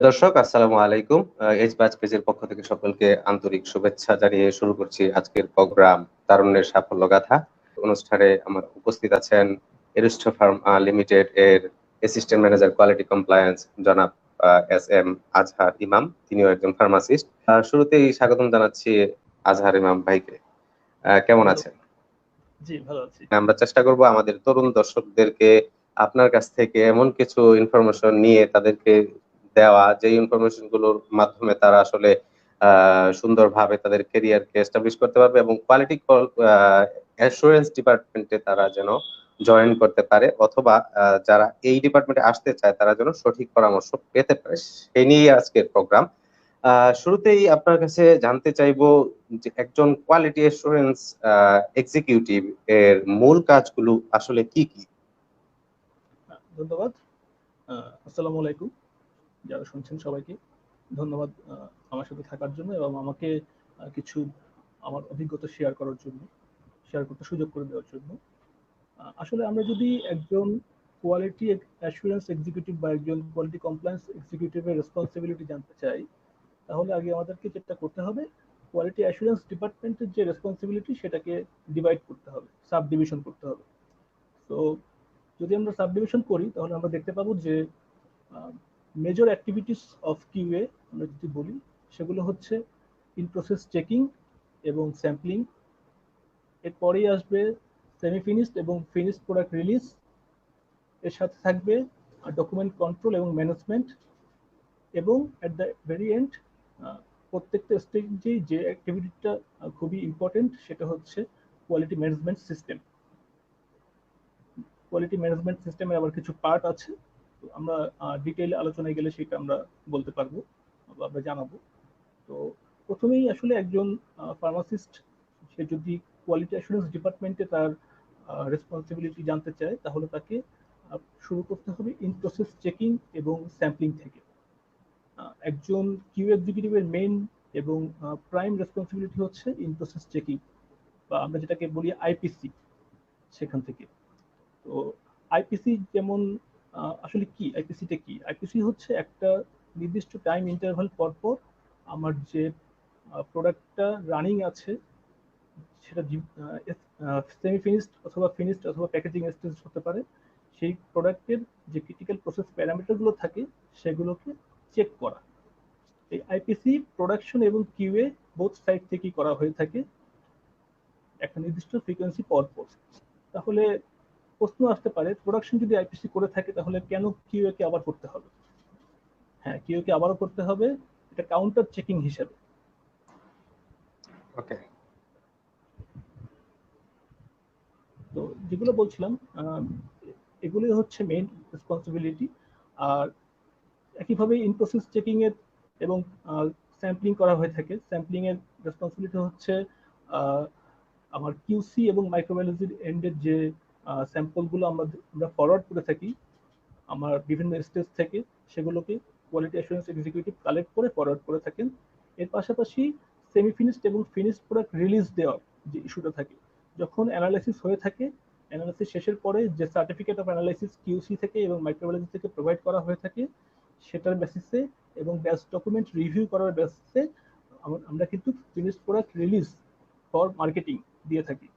দর্শক, আসসালামু আলাইকুম। এইচ ব্যাচ পেজের পক্ষ থেকে সকলকে আন্তরিক শুভেচ্ছা জানিয়ে শুরু করছি আজকের প্রোগ্রাম তারুণ্যের সাফল্য গাথা। অনুষ্ঠানে আমার উপস্থিত আছেন এরিস্টো ফার্ম লিমিটেড এর অ্যাসিস্ট্যান্ট ম্যানেজার কোয়ালিটি কমপ্লায়েন্স জনাব এস এম আজহার ইমাম। তিনিও একজন ফার্মাসিস্ট। শুরুতেই স্বাগতম জানাচ্ছি আজহার ইমাম ভাইকে। কেমন আছেন? জি, ভালো আছি। আমরা চেষ্টা করব আমাদের তরুণ দর্শকদেরকে আপনার কাছ থেকে এমন কিছু ইনফরমেশন নিয়ে তাদেরকে দেওয়া, যে ইনফরমেশন গুলোর মাধ্যমে তারা আসলে সুন্দরভাবে তাদের ক্যারিয়ারকে এস্টাবলিশ করতে পারবে এবং কোয়ালিটি অ্যাসুরেন্স ডিপার্টমেন্টে তারা যেন জয়েন করতে পারে, অথবা যারা এই ডিপার্টমেন্টে আসতে চায় তারা যেন সঠিক পরামর্শ পেতে পারে। সেই নিয়ে আজকের প্রোগ্রাম। শুরুতেই আপনার কাছে জানতে চাইবো যে একজন কোয়ালিটি অ্যাসুরেন্স এক্সিকিউটিভ এর মূল কাজগুলো আসলে কি কি? ধন্যবাদ। আসসালামু আলাইকুম। যারা শুনছেন সবাইকে ধন্যবাদ আমার সাথে থাকার জন্য এবং আমাকে কিছু আমার অভিজ্ঞতা শেয়ার করতে সুযোগ করে দেওয়ার জন্য। আসলে আমরা যদি একজন কোয়ালিটি অ্যাসুরেন্স এক্সিকিউটিভ বা একজন কোয়ালিটি কমপ্লায়েন্স এক্সিকিউটিভের রেসপন্সিবিলিটি জানতে চাই, তাহলে আগে আমাদেরকে যেটা করতে হবে, কোয়ালিটি অ্যাসুরেন্স ডিপার্টমেন্টের যে রেসপন্সিবিলিটি সেটাকে ডিভাইড করতে হবে, সাব ডিভিশন করতে হবে। তো যদি আমরা সাব ডিভিশন করি তাহলে আমরা দেখতে পাবো যে মেজর অ্যাক্টিভিটিস অফ কিউএ আমরা যদি বলি, সেগুলো হচ্ছে ইন প্রসেস চেকিং এবং স্যাম্পলিং। এরপরেই আসবে সেমি ফিনিশড এবং ফিনিশড প্রোডাক্ট রিলিজ। এর সাথে থাকবে ডকুমেন্ট কন্ট্রোল এবং ম্যানেজমেন্ট। এবং অ্যাট দ্য ভেরি এন্ড প্রত্যেকটা স্টেজেই যে অ্যাক্টিভিটিটা খুবই ইম্পর্টেন্ট, সেটা হচ্ছে quality management system. Quality management সিস্টেমের আবার কিছু পার্ট আছে, তো আমরা ডিটেইলে আলোচনায় গেলে সেটা আমরা বলতে পারবো বা আমরা জানাবো। তো প্রথমেই আসলে একজন ফার্মাসিস্ট সে যদি কোয়ালিটি অ্যাসুরেন্স ডিপার্টমেন্টে তার রেসপন্সিবিলিটি জানতে চায়, তাহলে তাকে শুরু করতে হবে ইন প্রসেস চেকিং এবং স্যাম্পলিং থেকে। একজন কিউ এক্সিকিউটিভের মেইন এবং প্রাইম রেসপন্সিবিলিটি হচ্ছে ইন প্রসেস চেকিং, বা আমরা যেটাকে বলি আইপিসি, সেখান থেকে। তো আইপিসি যেমন আসলে কি, আইপিসিটা কি? আইপিসি হচ্ছে একটা নির্দিষ্ট টাইম ইন্টারভাল পর পর আমার যে প্রোডাক্টটা রানিং আছে, সেটা সেমি ফিনিশড অথবা ফিনিশড অথবা প্যাকেজিং স্টেজ হতে পারে, সেই প্রোডাক্টের যে ক্রিটিক্যাল প্রসেস প্যারামিটারগুলো থাকে সেগুলোকে চেক করা। এই আইপিসি প্রোডাকশন এবং কিউএ বোথ সাইড থেকেই করা হয়ে থাকে একটা নির্দিষ্ট ফ্রিকোয়েন্সি পর পর। তাহলে প্রশ্ন আসতে পারে, প্রোডাকশন যদি আইপিসি করে থাকে তাহলে কেন কিউএ কে আবার করতে হবে? হ্যাঁ, কিউএ কে আবারও করতে হবে, এটা কাউন্টার চেকিং হিসাবে। ওকে। তো যেগুলো বলছিলাম, এগুলোই হচ্ছে মেইন রেসপন্সিবিলিটি। আর একইভাবে ইন প্রসেস চেকিং এর এবং স্যাম্পলিং করা হয়ে থাকে। স্যাম্পলিং এর রেসপন্সিবিলিটি হচ্ছে আমার কিউসি এবং মাইক্রোবায়োলজির এন্ডের যে স্যাম্পলগুলো আমরা ফরওয়ার্ড করে থাকি আমার বিভিন্ন স্টেজ থেকে, সেগুলোকে কোয়ালিটি অ্যাসুরেন্স এক্সিকিউটিভ কালেক্ট করে ফরওয়ার্ড করে থাকেন। এর পাশাপাশি সেমি ফিনিশড এবং ফিনিশড প্রোডাক্ট রিলিজ দেওয়ার যে ইস্যুটা থাকে, যখন অ্যানালাইসিস হয়ে থাকে, অ্যানালাইসিস শেষের পরে যে সার্টিফিকেট অফ অ্যানালাইসিস কিউসি থেকে এবং মাইক্রোবায়োলজি থেকে প্রোভাইড করা হয়ে থাকে, সেটার বেসিসে এবং ব্যাচ ডকুমেন্ট রিভিউ করার বেসিসে আমরা কিন্তু finished product release for marketing দিয়ে থাকি।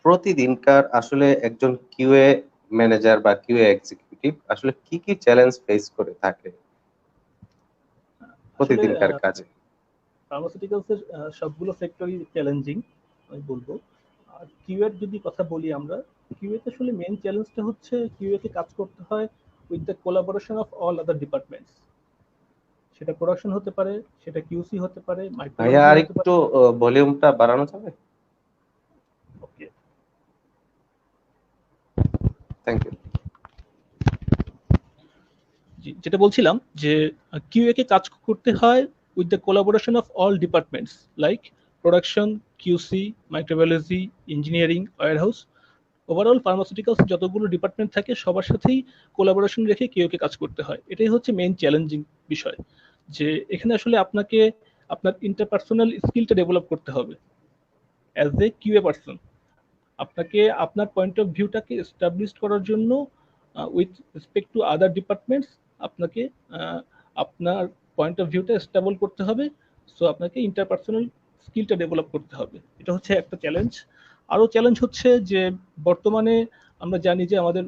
প্রতিদিনকার আসলে একজন কিউএ ম্যানেজার বা কিউএ এক্সিকিউটিভ আসলে কি কি চ্যালেঞ্জ ফেস করে থাকে আসলে প্রতিদিনকার কাজে? ফার্মাসিউটিক্যালস এর সবগুলো সেক্টরই চ্যালেঞ্জিং আমি বলবো। আর কিউএর যদি কথা বলি আমরা, কিউএ তে আসলে মেইন চ্যালেঞ্জটা হচ্ছে কিউএ কে কাজ করতে হয় with the collaboration of all other departments. সেটা প্রোডাকশন হতে পারে, সেটা কিউসি হতে পারে, ভাইয়া, মাইক্রোবায়োলজি আর হতে পারে। একটু ভলিউমটা বাড়ানো যাবে? ওকে, থ্যাংক ইউ। যেটা বলছিলাম যে কিউএ কে কাজ করতে হয় with the collaboration of all departments like production, QC, microbiology, engineering, warehouse. Overall pharmaceuticals যতগুলো ডিপার্টমেন্ট থাকে সবার সাথেই কোলাবোরেশন রেখে কিউকে কাজ করতে হয়। এটাই হচ্ছে মেইন চ্যালেঞ্জিং বিষয়, যে এখানে আসলে আপনাকে আপনার ইন্টারপার্সোনাল স্কিলটা ডেভেলপ করতে হবে অ্যাজ এ কিউএ পার্সন। আপনাকে আপনার পয়েন্ট অফ ভিউটাকে এস্টাবলিশ করার জন্য with respect to other departments আপনাকে আপনার পয়েন্ট অফ ভিউটা স্টেবল করতে হবে। সো আপনাকে ইন্টারপার্সোনাল স্কিলটা ডেভেলপ করতে হবে। এটা হচ্ছে একটা চ্যালেঞ্জ। আরও চ্যালেঞ্জ হচ্ছে যে বর্তমানে আমরা জানি যে আমাদের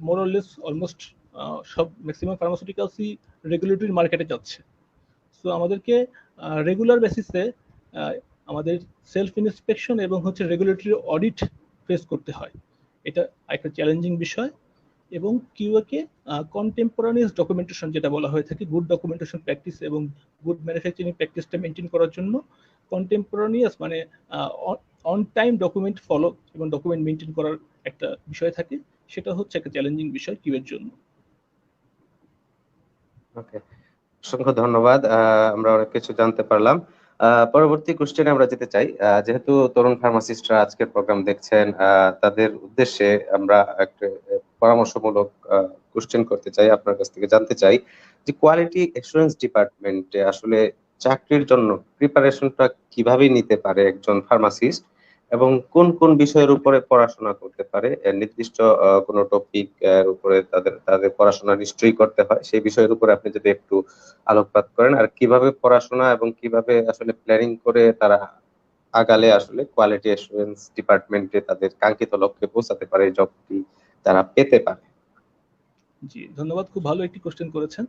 মোরলেস অলমোস্ট সব ম্যাক্সিমাম ফার্মাসিউটিক্যালসই রেগুলেটরি মার্কেটে যাচ্ছে। সো আমাদেরকে রেগুলার বেসিসে আমাদের সেলফ ইন্সপেকশন এবং হচ্ছে রেগুলেটরি অডিট ফেস করতে হয়। এটা একটা চ্যালেঞ্জিং বিষয়। এবং কিউএকে কন্টেম্পোরারিয়াস ডকুমেন্টেশন যেটা বলা হয়ে থাকে, গুড ডকুমেন্টেশন প্র্যাকটিস এবং গুড ম্যানুফ্যাকচারিং প্র্যাকটিসটা মেনটেন করার জন্য কন্টেম্পোরারিয়াস মানে অন টাইম ডকুমেন্ট ফলো এবং ডকুমেন্ট মেনটেন করার একটা বিষয় থাকে। সেটা হচ্ছে একটা চ্যালেঞ্জিং বিষয় কিউএর জন্য। ওকে, অসংখ্য ধন্যবাদ। আমরা অনেক কিছু জানতে পারলাম। পরবর্তী কোশ্চেনে আমরা যেতে চাই। যেহেতু তরুণ ফার্মাসিস্টরা আজকের প্রোগ্রাম দেখছেন, তাদের উদ্দেশ্যে আমরা একটা পরামর্শমূলক কোশ্চেন করতে চাই, আপনার কাছ থেকে জানতে চাই যে কোয়ালিটি অ্যাসুরেন্স ডিপার্টমেন্টে আসলে চাকরির জন্য প্রিপারেশনটা কিভাবে নিতে পারে একজন ফার্মাসিস্ট, এবং কোন কোন বিষয়ের উপরে পড়াশোনা করতে পারে? নির্দিষ্ট কোনো টপিক এর উপরে তাদের তাদের পড়াশোনা নিশ্চয়ই করতে হয়, সেই বিষয়ের উপরে আপনি যদি একটু আলোকপাত করেন, আর কিভাবে পড়াশোনা এবং কিভাবে আসলে প্ল্যানিং করে তারা আগালে আসলে কোয়ালিটি অ্যাসুরেন্স ডিপার্টমেন্টে তাদের কাঙ্ক্ষিত লক্ষ্যে পৌঁছাতে পারে, জবটি তারা পেতে পারে। জি, ধন্যবাদ। খুব ভালো একটি কোশ্চেন করেছেন।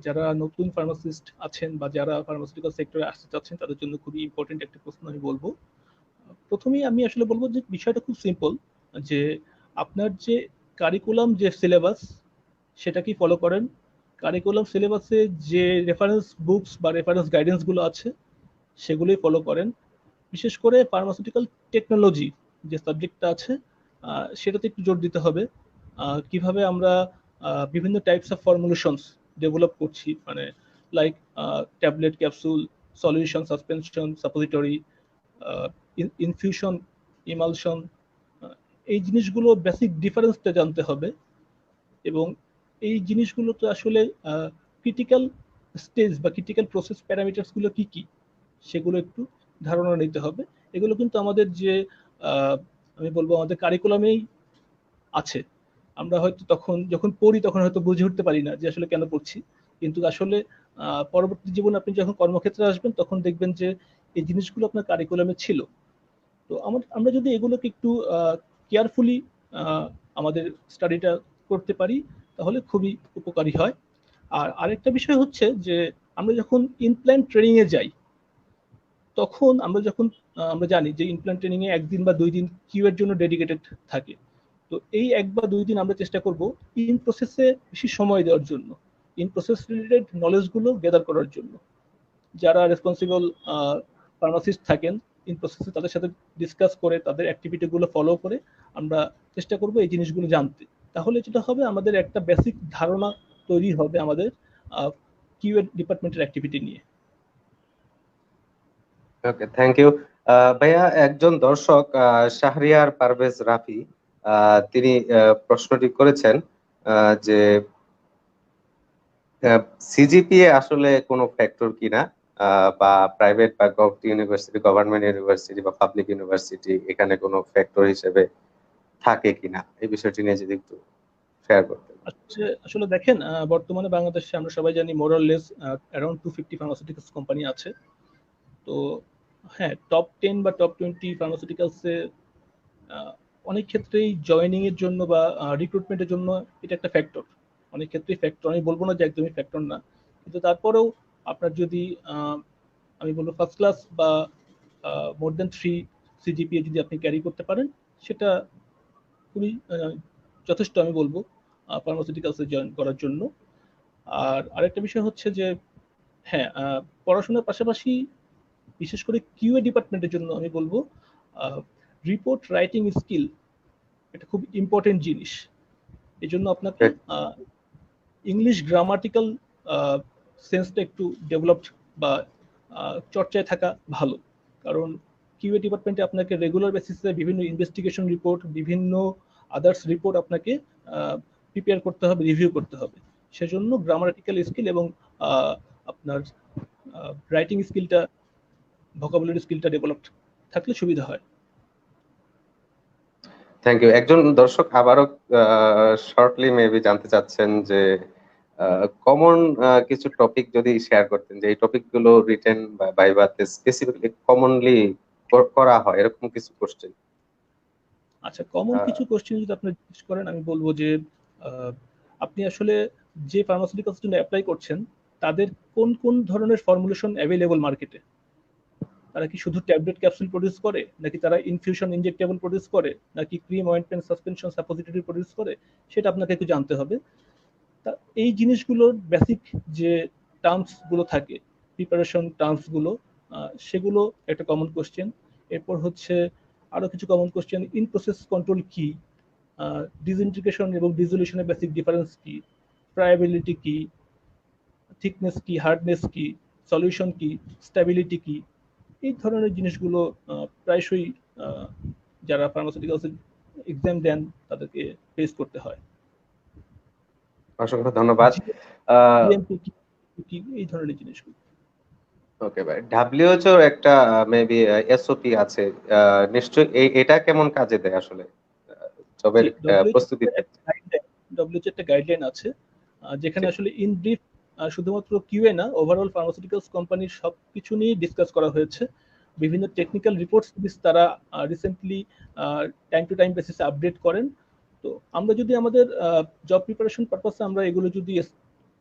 যারা নতুন ফার্মাসিস্ট আছেন বা যারা ফার্মাসিউটিক্যাল সেক্টরে আসতে চাচ্ছেন তাদের জন্য খুবই ইম্পর্টেন্ট একটা প্রশ্ন আমি বলবো। প্রথমেই আমি আসলে বলবো যে বিষয়টা খুব সিম্পল, যে আপনার যে কারিকুলাম যে সিলেবাস সেটা কি ফলো করেন। কারিকুলাম সিলেবাসে যে রেফারেন্স বুকস বা রেফারেন্স গাইডেন্সগুলো আছে সেগুলোই ফলো করেন। বিশেষ করে ফার্মাসিউটিক্যাল টেকনোলজি যে সাবজেক্টটা আছে সেটাতে একটু জোর দিতে হবে। কিভাবে আমরা বিভিন্ন টাইপস অফ ফর্মুলেশনস ডেভেলপ করছি, মানে like tablet, capsule, solution, suspension, suppository, infusion, emulsion, এই জিনিসগুলো বেসিক ডিফারেন্সটা জানতে হবে। এবং এই জিনিসগুলো তো আসলে ক্রিটিক্যাল স্টেজ বা ক্রিটিক্যাল প্রসেস প্যারামিটার্সগুলো কি কি সেগুলো একটু ধারণা নিতে হবে। এগুলো কিন্তু আমাদের যে আমি বলবো আমাদের কারিকুলামেই আছে। আমরা হয়তো তখন যখন পড়ি তখন হয়তো বুঝে উঠতে পারি না যে আসলে কেন পড়ছি, কিন্তু আসলে পরবর্তী জীবনে আপনি যখন কর্মক্ষেত্রে আসবেন তখন দেখবেন যে এই জিনিসগুলো আপনার কারিকুলামে ছিল। তো আমরা যদি এগুলোকে একটু কেয়ারফুলি আমাদের স্টাডিটা করতে পারি তাহলে খুবই উপকারী হয়। আর আরেকটা বিষয় হচ্ছে যে আমরা যখন ইনপ্ল্যান্ট ট্রেনিং এ যাই তখন আমরা জানি যে ইনপ্ল্যান্ট ট্রেনিং এ একদিন বা 2 দিন কিউ এর জন্য ডেডিকেটেড থাকে। তো এই 1 বা 2 দিন আমরা চেষ্টা করব ইন প্রসেসে বেশি সময় দেওয়ার জন্য, ইন প্রসেস রিলেটেড নলেজ গুলো গেদার করার জন্য। যারা রেসপন্সিবল ফার্মাসিস্ট থাকেন ইন প্রসেসে তাদের সাথে ডিসকাস করে তাদের অ্যাক্টিভিটি গুলো ফলো করে আমরা চেষ্টা করব এই জিনিসগুলো জানতে। তাহলে যেটা হবে আমাদের একটা বেসিক ধারণা তৈরি হবে আমাদের কিউ এর ডিপার্টমেন্টের অ্যাক্টিভিটি নিয়ে। ওকে, থ্যাংক ইউ। ভাইয়া, একজন দর্শক শাহরিয়ার পারভেজ রাফি তিনি প্রশ্নটি করেছেন যে সিজিপিএ আসলে কোনো ফ্যাক্টর কিনা, বা প্রাইভেট বা ইউনিভার্সিটি, গভর্নমেন্ট ইউনিভার্সিটি বা পাবলিক ইউনিভার্সিটি এখানে কোনো ফ্যাক্টর হিসেবে থাকে কিনা, এই বিষয়টি নিয়ে যদি একটু শেয়ার করতেন। আসলে দেখেন বর্তমানে বাংলাদেশে আমরা সবাই জানি মোরাললেস অ্যারাউন্ড 250 ফার্মাসিউটিক্যালস কোম্পানি আছে। তো হ্যাঁ, টপ 10 বা টপ 20 ফার্মাসিউটিক্যালসে অনেক ক্ষেত্রেই জয়েনিং এর জন্য বা রিক্রুটমেন্টের জন্য এটা একটা ফ্যাক্টর। অনেক ক্ষেত্রেই ফ্যাক্টর, আমি বলবো না যে একদমই ফ্যাক্টর না, কিন্তু তারপরেও আপনার যদি আমি বলবো ফার্স্ট ক্লাস বা মোর দেন 3 সিজিপিএ যদি আপনি ক্যারি করতে পারেন সেটা খুবই যথেষ্ট আমি বলবো ফার্মাসিউটিক্যালসে জয়েন করার জন্য। আর আরেকটা বিষয় হচ্ছে যে হ্যাঁ, পড়াশোনার পাশাপাশি বিশেষ করে কিউএ ডিপার্টমেন্টের জন্য আমি বলবো রিপোর্ট রাইটিং স্কিল এটা খুব ইম্পর্টেন্ট জিনিস। এই জন্য আপনাকে ইংলিশ গ্রামাটিক্যাল সেন্সটা একটু ডেভেলপড বা চর্চায় থাকা ভালো। কারণ কিউএ ডিপার্টমেন্টে আপনাকে রেগুলার বেসিসে বিভিন্ন ইনভেস্টিগেশন রিপোর্ট, বিভিন্ন আদার্স রিপোর্ট আপনাকে প্রিপেয়ার করতে হবে, রিভিউ করতে হবে। সেজন্য গ্রামাটিক্যাল স্কিল এবং আপনার রাইটিং স্কিলটা, ভোকাবুলারি স্কিলটা ডেভেলপড থাকলে সুবিধা হয়। Thank you. একজন দর্শক আবারও শর্টলি মেবি জানতে চাচ্ছেন যে কমন কিছু টপিক যদি শেয়ার করতেন, যে এই টপিক গুলো রিটেন বা ভাইভাতে স্পেসিফিকলি কমনলি করা হয় এরকম কিছু কোশ্চেন। আচ্ছা, কমন কিছু কোশ্চেন যদি আপনি জিজ্ঞেস করেন, আমি বলবো যে আহ, আপনি আসলে যে ফার্মাসিউটিক্যালস জন্য অ্যাপ্লাই করছেন তাদের কোন কোন ধরনের ফর্মুলেশন অ্যাভেলেবল মার্কেটে। তারা কি শুধু ট্যাবলেট ক্যাপসুল প্রডিউস করে, নাকি তারা ইনফিউশন ইনজেক্টেবল প্রডিউস করে, নাকি cream ointment suspension suppository produce করে, সেটা আপনাকে একটু জানতে হবে। তা এই জিনিসগুলোর বেসিক যে টার্মস গুলো থাকে, প্রিপারেশন টার্মস গুলো, সেগুলো একটা কমন কোশ্চেন। এরপর হচ্ছে আরো কিছু common question, in process control কি, ডিসইন্টিগ্রেশন এবং ডিসোলিউশনের বেসিক ডিফারেন্স কি, ফ্রায়াবিলিটি কি, থিকনেস কি, হার্ডনেস কি, সলিউশন কি, স্টেবিলিটি কি, এই ধরনের জিনিসগুলো প্রায়শই আহ, যারা ফার্মাসিউটিক্যালস এক্সাম দেন তাদেরকে ফেস করতে হয়। অসংখ্য ধন্যবাদ। জিএমপি কি, এই ধরনের জিনিসগুলো। ওকে ভাই, ডাব্লিউএইচও একটা মেবি এসওপি আছে, নিশ্চয়ই এটা কেমন কাজে দেয় আসলে জবের জি, ডব্লিউএইচও প্রস্তুতির একটা ক্ষেত্রে? গাইডলাইন, ডব্লিউএইচও একটা গাইডলাইন আছে, যেখানে জি। আসলে ইন ব্রিফ শুধুমাত্র কিউএ না, ওভারঅল ফার্মাসিউটিক্যালস কোম্পানির সবকিছু নিয়ে ডিসকাস করা হয়েছে। বিভিন্ন টেকনিক্যাল রিপোর্টস তারা রিসেন্টলি টাইম টু টাইম বেসিসে আপডেট করেন। তো আমরা যদি আমাদের জব প্রিপারেশন পারপাসে আমরা এগুলো যদি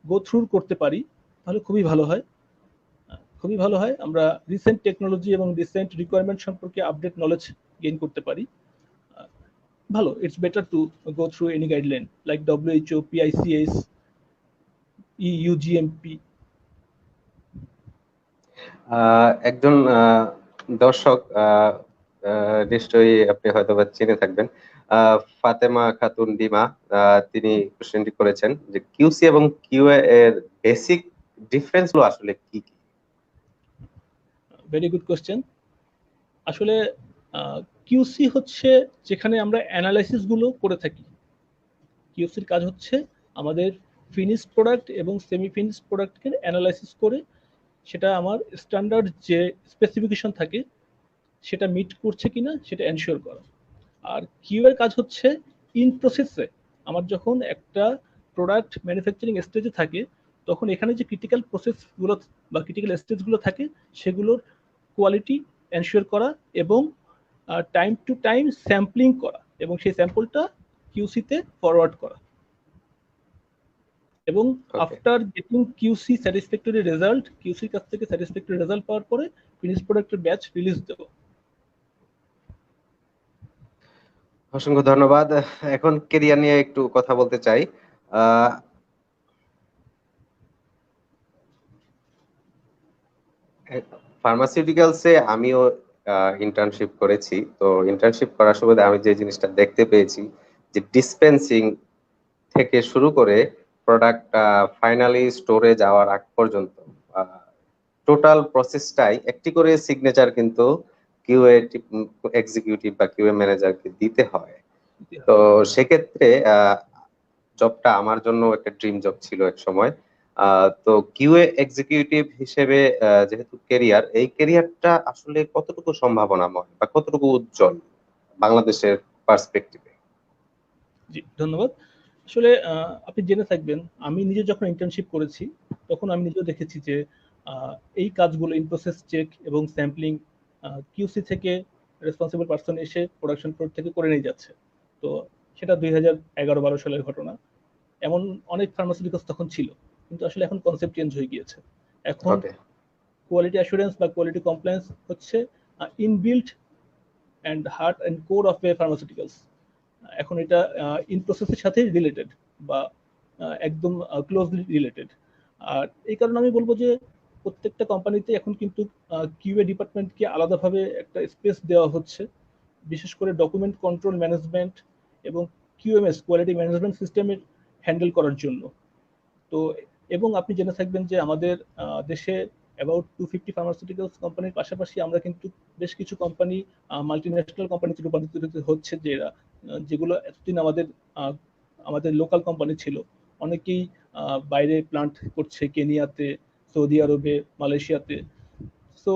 গো থ্রু করতে পারি, তাহলে খুবই ভালো হয়। খুবই ভালো হয়, আমরা রিসেন্ট টেকনোলজি এবং রিসেন্ট রিকোয়ারমেন্ট সম্পর্কে আপডেট নলেজ গেইন করতে পারি। ভালো, it's better to go through any guideline like WHO, PICS, UGMP. একজন দর্শক নিশ্চয়ই আপনি হয়তো বা চিনে থাকবেন, ফাতেমা খাতুন ডিমা, তিনি কোশ্চেনটি করেছেন যে কিউসি এবং কিউএ এর বেসিক ডিফারেন্স গুলো আসলে কি কি? Very good question. আসলে কিউসি হচ্ছে যেখানে আমরা অ্যানালাইসিস গুলো করে থাকি। কিউসির কাজ হচ্ছে আমাদের ফিনিশড প্রোডাক্ট এবং সেমি ফিনিশড প্রোডাক্টকে অ্যানালাইসিস করে সেটা আমার স্ট্যান্ডার্ড যে স্পেসিফিকেশন থাকে সেটা মিট করছে কিনা সেটা এনশিওর করা। আর কিউ এর কাজ হচ্ছে ইন প্রসেসে আমার যখন একটা প্রোডাক্ট ম্যানুফ্যাকচারিং স্টেজে থাকে, তখন এখানে যে ক্রিটিক্যাল প্রসেসগুলো বা ক্রিটিক্যাল স্টেজগুলো থাকে সেগুলোর কোয়ালিটি এনশিওর করা এবং টাইম টু টাইম স্যাম্পলিং করা এবং সেই স্যাম্পলটা কিউসিতে ফরওয়ার্ড করা, এবং okay, after getting QC satisfactory result, কিউসির কাছ থেকে স্যাটিসফ্যাক্টরি রেজাল্ট পাওয়ার পরে ফিনিশ প্রোডাক্টের ব্যাচ রিলিজ দেবো। অসংখ্য ধন্যবাদ। এখন কেরিয়ার নিয়ে একটু কথা বলতে চাই। আহ ফার্মাসিউটিক্যালসে আমিও ইন্টার্নশিপ করেছি। তো ইন্টার্নশিপ করার সময় আমি যে জিনিসটা দেখতে পেয়েছি, যে ডিসপেন্সিং থেকে শুরু করে প্রোডাক্ট ফাইনালি স্টোরে যাওয়ার আগ পর্যন্ত টোটাল প্রসেসটাই একটি করে সিগনেচার কিন্তু কিউএ এক্সিকিউটিভ বা কিউএ ম্যানেজারকে দিতে হয়। তো সেক্ষেত্রে জবটা আমার জন্য একটা ড্রিম জব ছিল এক সময়। তো কিউএ এক্সিকিউটিভ হিসেবে যেহেতু কেরিয়ার, এই কেরিয়ারটা আসলে কতটুকু সম্ভাবনাময় বা কতটুকু উজ্জ্বল বাংলাদেশের পার্সপেক্টিভে? জি, ধন্যবাদ। আসলে আপনি জেনে থাকবেন, আমি নিজে যখন ইন্টার্নশিপ করেছি তখন আমি নিজেও দেখেছি যে এই কাজগুলো ইন প্রসেস চেক এবং স্যাম্পলিং কিউসি থেকে রেসপন্সিবল পার্সন এসে প্রোডাকশন ফ্লোর থেকে করে নিয়ে যাচ্ছে। তো সেটা 2011-12 সালের ঘটনা। এমন অনেক ফার্মাসিউটিক্যালস তখন ছিল, কিন্তু আসলে এখন কনসেপ্ট চেঞ্জ হয়ে গিয়েছে। এখন ওকে, কোয়ালিটি অ্যাসুরেন্স বা কোয়ালিটি কমপ্লায়েন্স হচ্ছে inbuilt and heart and core of A pharmaceuticals. এখন এটা ইন প্রসেসের সাথে রিলেটেড বা একদম ক্লোজলি রিলেটেড। আর এই কারণে আমি বলবো যে প্রত্যেকটা কোম্পানিতে এখন কিন্তু কিউএ ডিপার্টমেন্টকে আলাদাভাবে একটা স্পেস দেওয়া হচ্ছে, বিশেষ করে ডকুমেন্ট কন্ট্রোল ম্যানেজমেন্ট এবং কিউএমএস কোয়ালিটি ম্যানেজমেন্ট সিস্টেমের হ্যান্ডেল করার জন্য। তো এবং আপনি জেনে থাকবেন যে আমাদের দেশে অ্যাবাউট 250 ফার্মাসিউটিক্যালস কোম্পানির পাশাপাশি আমরা কিন্তু বেশ কিছু কোম্পানি মাল্টি ন্যাশনাল কোম্পানিতে রূপান্তরিত হচ্ছে, যেগুলো এতদিন আমাদের লোকাল কোম্পানি ছিল। অনেকেই বাইরে প্লান্ট করছে, কেনিয়াতে, সৌদি আরবে, মালয়েশিয়াতে। সো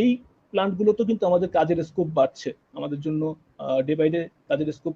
এই প্লান্টগুলোতেও কিন্তু আমাদের কাজের স্কোপ বাড়ছে, আমাদের জন্য ডে বাই ডে কাজের স্কোপ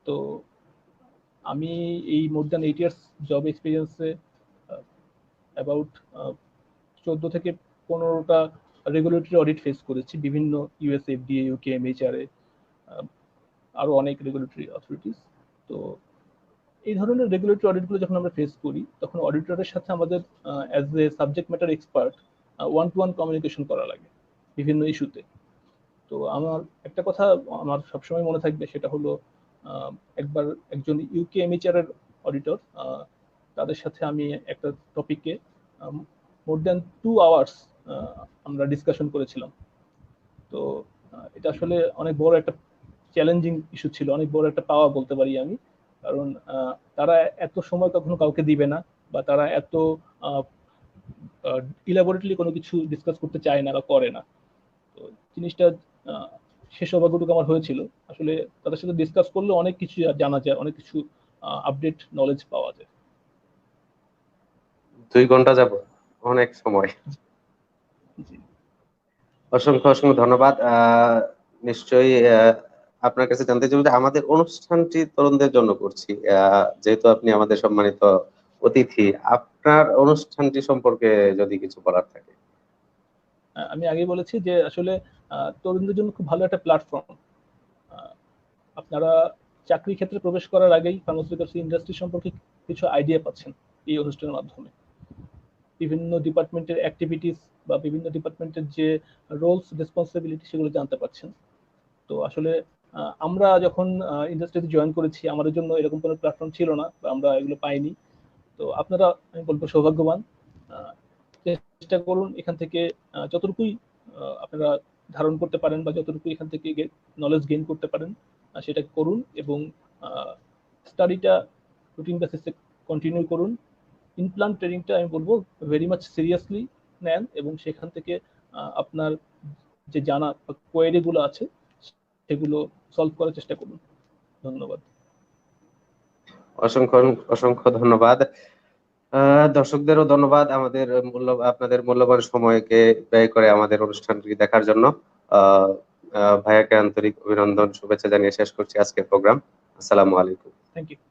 তো আমি এই মোর দ্যান 8 ইয়ার্স জব এক্সপিরিয়েন্সে অ্যাবাউট 14 থেকে 15টা রেগুলেটরি অডিট ফেস করেছি বিভিন্ন ইউএস এফডিএ, ইউকে, এমএইচআরএ, আরো অনেক রেগুলেটরি অথরিটিস। তো এই ধরনের রেগুলেটরি অডিটগুলো যখন আমরা ফেস করি তখন অডিটরের সাথে আমাদের as a subject matter expert one to one communication করা লাগে বিভিন্ন ইস্যুতে। তো আমার একটা কথা আমার সবসময় মনে থাকবে, সেটা হলো একবার একজন ইউকে এমএইচআর এর অডিটর, তাদের সাথে আমি একটা টপিকে মোর দ্যান 2 আওয়ার্স আমরা ডিসকাশন করেছিলাম। তো এটা আসলে অনেক বড় একটা চ্যালেঞ্জিং ইস্যু ছিল, অনেক বড় একটা পাওয়া বলতে পারি আমি। কারণ তারা এত সময় কখনো কাউকে দিবে না, বা তারা এত ইলাবোরেটলি কোনো কিছু ডিসকাস করতে চায় না বা করে না। তো জিনিসটা সে সৌভাগ্যটুকু আমার হয়েছিল। আসলে তাদের সাথে ডিসকাস করলে অনেক কিছু জানা যায়, অনেক কিছু আপডেট নলেজ পাওয়া যায়। 2 ঘন্টা যাব, অনেক সময়। জি। অসংখ্য অসংখ্য ধন্যবাদ। নিশ্চয়ই আপনার কাছে জানতে চাইব যে আমাদের অনুষ্ঠানটি তরুণদের জন্য করছি, যেহেতু আপনি আমাদের সম্মানিত অতিথি, আপনার অনুষ্ঠানটি সম্পর্কে যদি কিছু বলার থাকে। আমি আগেই বলেছি যে আসলে তরুণদের জন্য খুব ভালো একটা প্ল্যাটফর্ম। আপনারা চাকরি ক্ষেত্রে প্রবেশ করার আগেই ফার্মাসিউটিক্যালস ইন্ডাস্ট্রি সম্পর্কে কিছু আইডিয়া পাচ্ছেন এই অনুষ্ঠানের মাধ্যমে। বিভিন্ন ডিপার্টমেন্টের অ্যাক্টিভিটিস বা বিভিন্ন ডিপার্টমেন্টের যে রোলস রেসপন্সিবিলিটি সেগুলো জানতে পারছেন। তো আসলে আমরা যখন ইন্ডাস্ট্রিতে জয়েন করেছি আমাদের জন্য এরকম কোনো প্ল্যাটফর্ম ছিল না, বা আমরা এগুলো পাইনি। তো আপনারা, আমি বলবো, সৌভাগ্যবান। চেষ্টা করুন এখান থেকে যতটুকুই আপনারা ধারণ করতে পারেন বা যতটুকু এখান থেকে নলেজ গেইন করতে পারেন সেটা করুন, এবং স্টাডিটা রুটিন বেসিসে কন্টিনিউ করুন। ইমপ্লান্ট ট্রেনিংটা আমি বলবো ভেরি মাচ সিরিয়াসলি নেন, এবং সেখান থেকে আপনার যে জানা কোয়েরিগুলো আছে সেগুলো সলভ করার চেষ্টা করুন। ধন্যবাদ। অসংখ্য অসংখ্য ধন্যবাদ। দর্শকদেরও ধন্যবাদ আপনাদের মূল্যবান সময়কে ব্যয় করে আমাদের অনুষ্ঠানটি দেখার জন্য। ভাইয়াকে আন্তরিক অভিনন্দন, শুভেচ্ছা জানিয়ে শেষ করছি আজকের প্রোগ্রাম। আসসালামু আলাইকুম। Thank you.